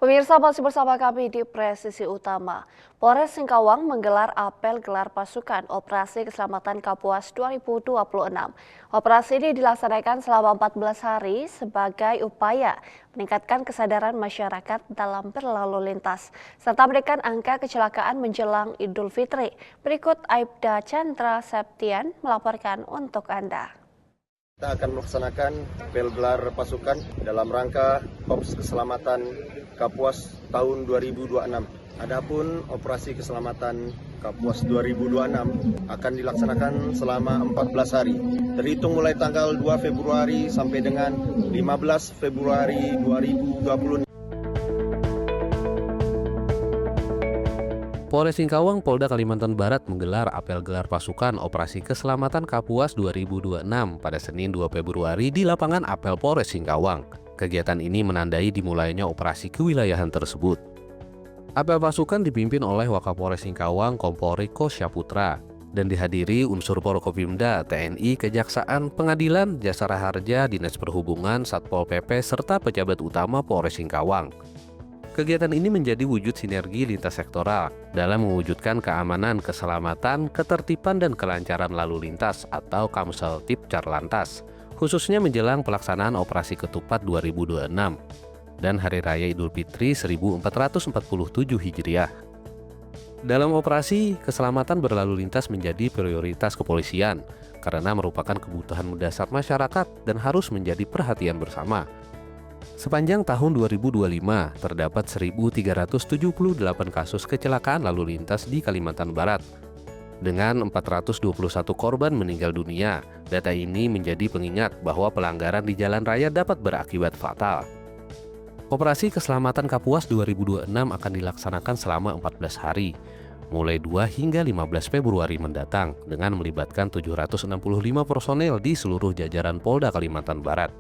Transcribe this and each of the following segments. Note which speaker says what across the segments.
Speaker 1: Pemirsa masih bersama kami di Presisi Utama. Polres Singkawang menggelar apel gelar pasukan Operasi Keselamatan Kapuas 2026. Operasi ini dilaksanakan selama 14 hari sebagai upaya meningkatkan kesadaran masyarakat dalam berlalu lintas, serta menekan angka kecelakaan menjelang Idul Fitri. Berikut Aibda Chandra Septian melaporkan untuk Anda.
Speaker 2: Kita akan melaksanakan apel gelar pasukan dalam rangka Korps Keselamatan Kapuas tahun 2026. Adapun operasi keselamatan Kapuas 2026 akan dilaksanakan selama 14 hari. Terhitung mulai tanggal 2 Februari sampai dengan 15 Februari 2026.
Speaker 3: Polres Singkawang, Polda Kalimantan Barat menggelar apel gelar pasukan Operasi Keselamatan Kapuas 2026 pada Senin 2 Februari di lapangan apel Polres Singkawang. Kegiatan ini menandai dimulainya operasi kewilayahan tersebut. Apel pasukan dipimpin oleh Wakapolres Singkawang Kompol Riko Syaputra dan dihadiri unsur Forkopimda, TNI, Kejaksaan, Pengadilan, Jasara Harja, Dinas Perhubungan, Satpol PP, serta pejabat utama Polres Singkawang. Kegiatan ini menjadi wujud sinergi lintas sektoral dalam mewujudkan keamanan, keselamatan, ketertiban, dan kelancaran lalu lintas atau Kamseltib Carlantas, khususnya menjelang pelaksanaan Operasi Ketupat 2026 dan Hari Raya Idul Fitri 1447 Hijriah. Dalam operasi, keselamatan berlalu lintas menjadi prioritas kepolisian karena merupakan kebutuhan mendasar masyarakat dan harus menjadi perhatian bersama. Sepanjang tahun 2025, terdapat 1.378 kasus kecelakaan lalu lintas di Kalimantan Barat. Dengan 421 korban meninggal dunia, data ini menjadi pengingat bahwa pelanggaran di jalan raya dapat berakibat fatal. Operasi Keselamatan Kapuas 2026 akan dilaksanakan selama 14 hari, mulai 2 hingga 15 Februari mendatang, dengan melibatkan 765 personel di seluruh jajaran Polda Kalimantan Barat.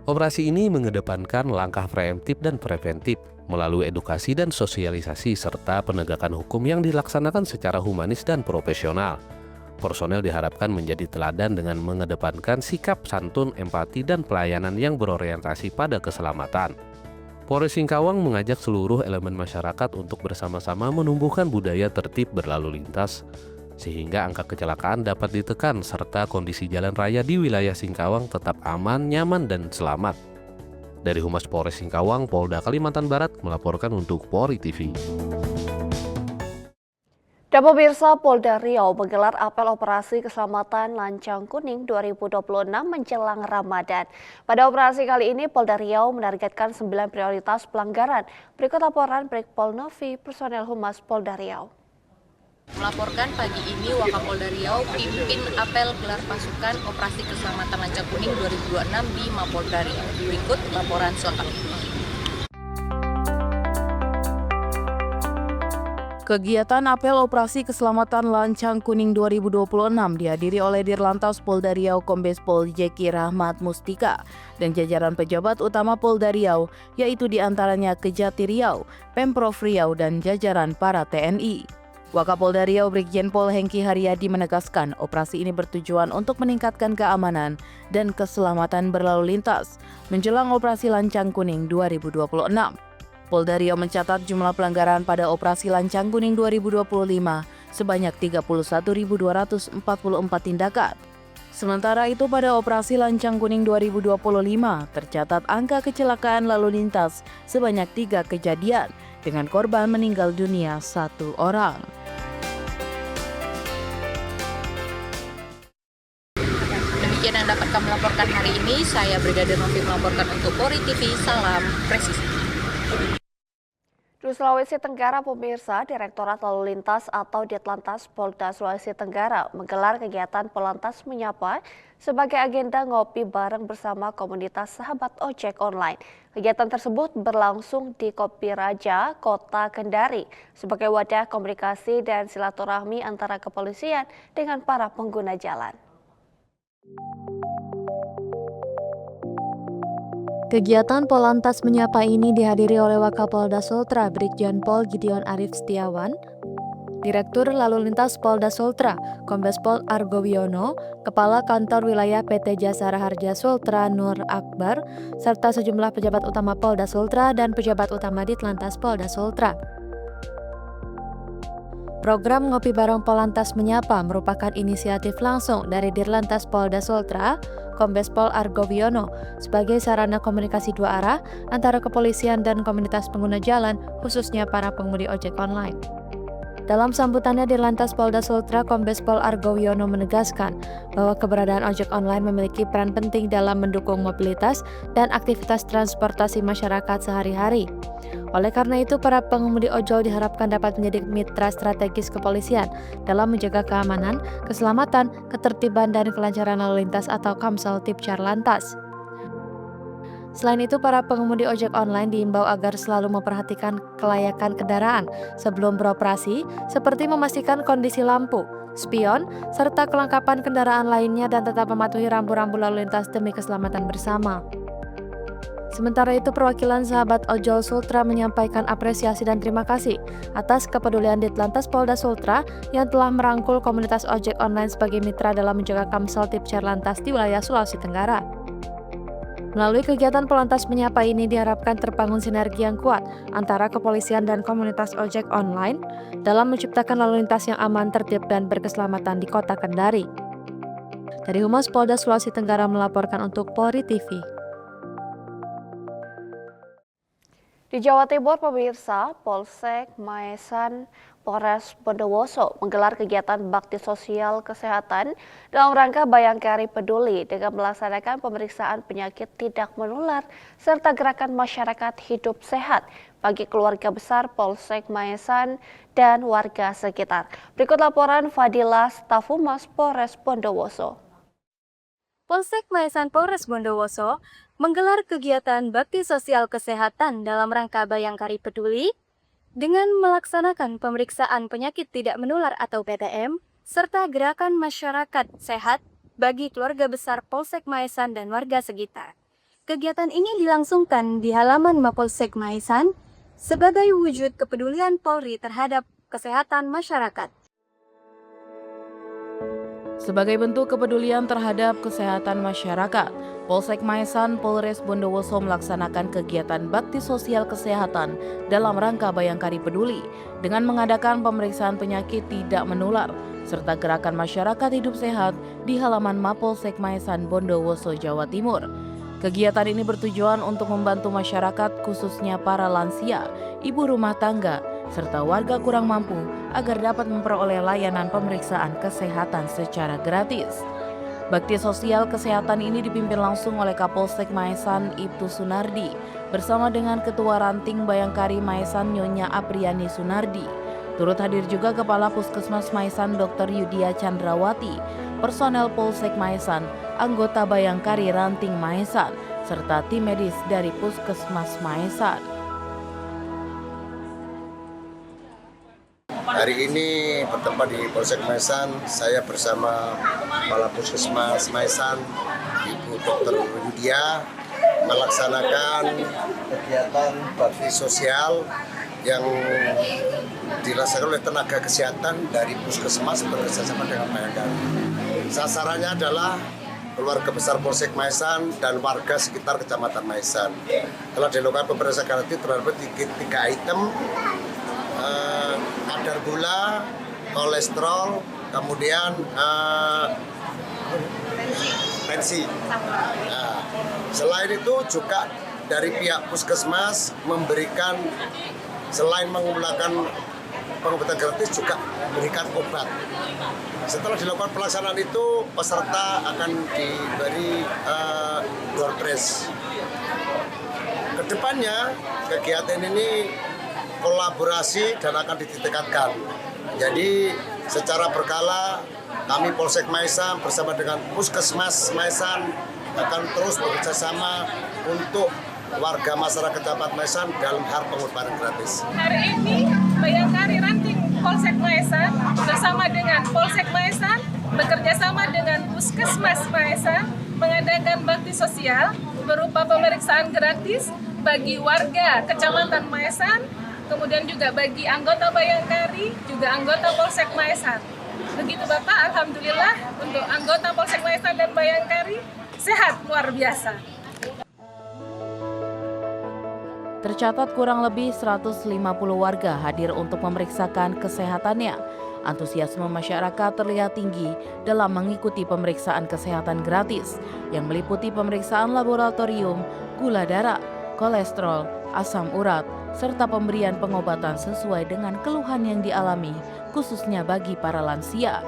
Speaker 3: Operasi ini mengedepankan langkah preemptif dan preventif melalui edukasi dan sosialisasi serta penegakan hukum yang dilaksanakan secara humanis dan profesional. Personel diharapkan menjadi teladan dengan mengedepankan sikap santun, empati, dan pelayanan yang berorientasi pada keselamatan. Polres Singkawang mengajak seluruh elemen masyarakat untuk bersama-sama menumbuhkan budaya tertib berlalu lintas, sehingga angka kecelakaan dapat ditekan serta kondisi jalan raya di wilayah Singkawang tetap aman, nyaman, dan selamat. Dari Humas Polres Singkawang, Polda Kalimantan Barat melaporkan untuk Polri TV.
Speaker 1: Dan pemirsa, Polda Riau menggelar apel operasi keselamatan Lancang Kuning 2026 menjelang Ramadan. Pada operasi kali ini, Polda Riau menargetkan 9 prioritas pelanggaran. Berikut laporan Brigpol Novi, personel Humas Polda Riau.
Speaker 4: Melaporkan pagi ini Wakapolda Riau pimpin apel gelar pasukan Operasi Keselamatan Lancang Kuning 2026 di Mapolda Riau. Berikut laporan selengkapnya.
Speaker 5: Kegiatan apel Operasi Keselamatan Lancang Kuning 2026 dihadiri oleh Dirlantas Polda Riau Kombes Pol Jeki Rahmat Mustika dan jajaran pejabat utama Polda Riau, yaitu diantaranya Kejati Riau, Pemprov Riau, dan jajaran para TNI. Wakapolda Riau Brigjen Pol Hengki Haryadi menegaskan operasi ini bertujuan untuk meningkatkan keamanan dan keselamatan berlalu lintas menjelang Operasi Lancang Kuning 2026. Polda Riau mencatat jumlah pelanggaran pada Operasi Lancang Kuning 2025 sebanyak 31.244 tindakan. Sementara itu pada Operasi Lancang Kuning 2025 tercatat angka kecelakaan lalu lintas sebanyak 3 kejadian dengan korban meninggal dunia 1 orang.
Speaker 4: Demikian yang dapat kami laporkan hari ini. Saya Brigadir Novi melaporkan untuk Polri TV. Salam presisi.
Speaker 1: Di Sulawesi Tenggara, pemirsa, Direktorat Lalu Lintas atau Ditlantas Polda Sulawesi Tenggara menggelar kegiatan Polantas Menyapa sebagai agenda ngopi bareng bersama komunitas sahabat ojek online. Kegiatan tersebut berlangsung di Kopi Raja, Kota Kendari, sebagai wadah komunikasi dan silaturahmi antara kepolisian dengan para pengguna jalan.
Speaker 6: Kegiatan Polantas Menyapa ini dihadiri oleh Wakapolda Sultra Brigjen Pol Gideon Arif Setiawan, Direktur Lalu Lintas Polda Sultra, Kombes Pol Argo Wiono, Kepala Kantor Wilayah PT Jasara Harja Sultra Nur Akbar, serta sejumlah pejabat utama Polda Sultra dan pejabat utama Ditlantas Polda Sultra. Program Ngopi Bareng Polantas Menyapa merupakan inisiatif langsung dari Dirlantas Polda Sultra, Kombes Pol Argo Wiono, sebagai sarana komunikasi dua arah antara kepolisian dan komunitas pengguna jalan, khususnya para pengemudi ojek online. Dalam sambutannya, Dirlantas Polda Sultra, Kombes Pol Argo Wiono menegaskan bahwa keberadaan ojek online memiliki peran penting dalam mendukung mobilitas dan aktivitas transportasi masyarakat sehari-hari. Oleh karena itu, para pengemudi ojol diharapkan dapat menjadi mitra strategis kepolisian dalam menjaga keamanan, keselamatan, ketertiban, dan kelancaran lalu lintas atau Kamsel Tipcar Lantas. Selain itu, para pengemudi ojek online diimbau agar selalu memperhatikan kelayakan kendaraan sebelum beroperasi, seperti memastikan kondisi lampu, spion, serta kelengkapan kendaraan lainnya dan tetap mematuhi rambu-rambu lalu lintas demi keselamatan bersama. Sementara itu, perwakilan sahabat ojol Sultra menyampaikan apresiasi dan terima kasih atas kepedulian Ditlantas Polda Sultra yang telah merangkul komunitas ojek online sebagai mitra dalam menjaga Kamsel Tipcar Lantas di wilayah Sulawesi Tenggara. Melalui kegiatan Polantas Menyapa ini diharapkan terbangun sinergi yang kuat antara kepolisian dan komunitas ojek online dalam menciptakan lalu lintas yang aman, tertib, dan berkeselamatan di Kota Kendari. Dari Humas Polda Sulawesi Tenggara melaporkan untuk Polri TV.
Speaker 1: Di Jawa Timur, pemirsa, Polsek Maesan Polres Bondowoso menggelar kegiatan bakti sosial kesehatan dalam rangka Bayangkari Peduli dengan melaksanakan pemeriksaan penyakit tidak menular serta gerakan masyarakat hidup sehat bagi keluarga besar Polsek Maesan dan warga sekitar. Berikut laporan Fadilah, staf Humas Polres Bondowoso.
Speaker 7: Polsek Maesan Polres Bondowoso menggelar kegiatan bakti sosial kesehatan dalam rangka Bayangkari Peduli dengan melaksanakan pemeriksaan penyakit tidak menular atau PTM serta gerakan masyarakat sehat bagi keluarga besar Polsek Maesan dan warga sekitar. Kegiatan ini dilangsungkan di halaman Mapolsek Maesan sebagai wujud kepedulian Polri terhadap kesehatan masyarakat.
Speaker 5: Sebagai bentuk kepedulian terhadap kesehatan masyarakat, Polsek Maesan Polres Bondowoso melaksanakan kegiatan bakti sosial kesehatan dalam rangka Bayangkari Peduli dengan mengadakan pemeriksaan penyakit tidak menular serta gerakan masyarakat hidup sehat di halaman Mapolsek Maesan Bondowoso, Jawa Timur. Kegiatan ini bertujuan untuk membantu masyarakat khususnya para lansia, ibu rumah tangga, serta warga kurang mampu agar dapat memperoleh layanan pemeriksaan kesehatan secara gratis. Bakti sosial kesehatan ini dipimpin langsung oleh Kapolsek Maesan Ibtu Sunardi bersama dengan Ketua Ranting Bayangkari Maesan Nyonya Apriani Sunardi. Turut hadir juga Kepala Puskesmas Maesan Dr. Yudia Chandrawati, personel Polsek Maesan, anggota Bayangkari Ranting Maesan, serta tim medis dari Puskesmas Maesan.
Speaker 2: Hari ini bertempat di Polsek Maesan, saya bersama Kepala Puskesmas Maesan, Ibu Dr. Yudia, melaksanakan kegiatan bakti sosial yang dirasakan oleh tenaga kesehatan dari Puskesmas bekerjasama dengan Bayangkari. Sasarannya adalah keluarga besar Polsek Maesan dan warga sekitar Kecamatan Maesan. Telah dilakukan pemeriksaan gratis terhadap 3 item, kadar gula, kolesterol, kemudian tensi. Nah, selain itu juga dari pihak Puskesmas memberikan, selain menggunakan pengobatan gratis, juga memberikan obat. Setelah dilakukan pelaksanaan itu, peserta akan diberi door prize. Kedepannya, kegiatan ini kolaborasi dan akan ditingkatkan. Jadi secara berkala kami Polsek Maesan bersama dengan Puskesmas Maesan akan terus bekerjasama untuk warga masyarakat Kecamatan Maesan dalam hal pengobatan gratis.
Speaker 8: Hari ini Bayangkari Ranting Polsek Maesan bersama dengan Polsek Maesan bekerjasama dengan Puskesmas Maesan mengadakan bakti sosial berupa pemeriksaan gratis bagi warga Kecamatan Maesan kemudian juga bagi anggota Bayangkari, juga anggota Polsek Maesan. Begitu Bapak, alhamdulillah untuk anggota Polsek Maesan dan Bayangkari sehat luar biasa.
Speaker 5: Tercatat kurang lebih 150 warga hadir untuk memeriksakan kesehatannya. Antusiasme masyarakat terlihat tinggi dalam mengikuti pemeriksaan kesehatan gratis yang meliputi pemeriksaan laboratorium, gula darah, kolesterol, asam urat, serta pemberian pengobatan sesuai dengan keluhan yang dialami, khususnya bagi para lansia.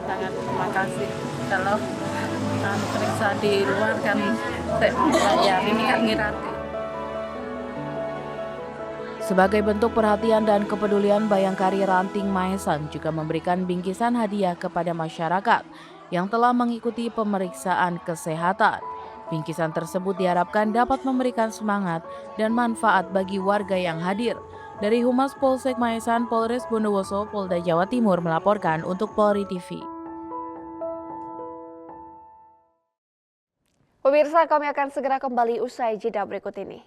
Speaker 9: Sangat terima kasih. Kalau periksa di luar kan bayar, ini kan gratis.
Speaker 5: Sebagai bentuk perhatian dan kepedulian, Bayangkari Ranting Maesan juga memberikan bingkisan hadiah kepada masyarakat yang telah mengikuti pemeriksaan kesehatan. Bingkisan tersebut diharapkan dapat memberikan semangat dan manfaat bagi warga yang hadir. Dari Humas Polsek Maesan, Polres Bondowoso, Polda Jawa Timur melaporkan untuk Polri TV.
Speaker 1: Pemirsa, kami akan segera kembali usai jeda berikut ini.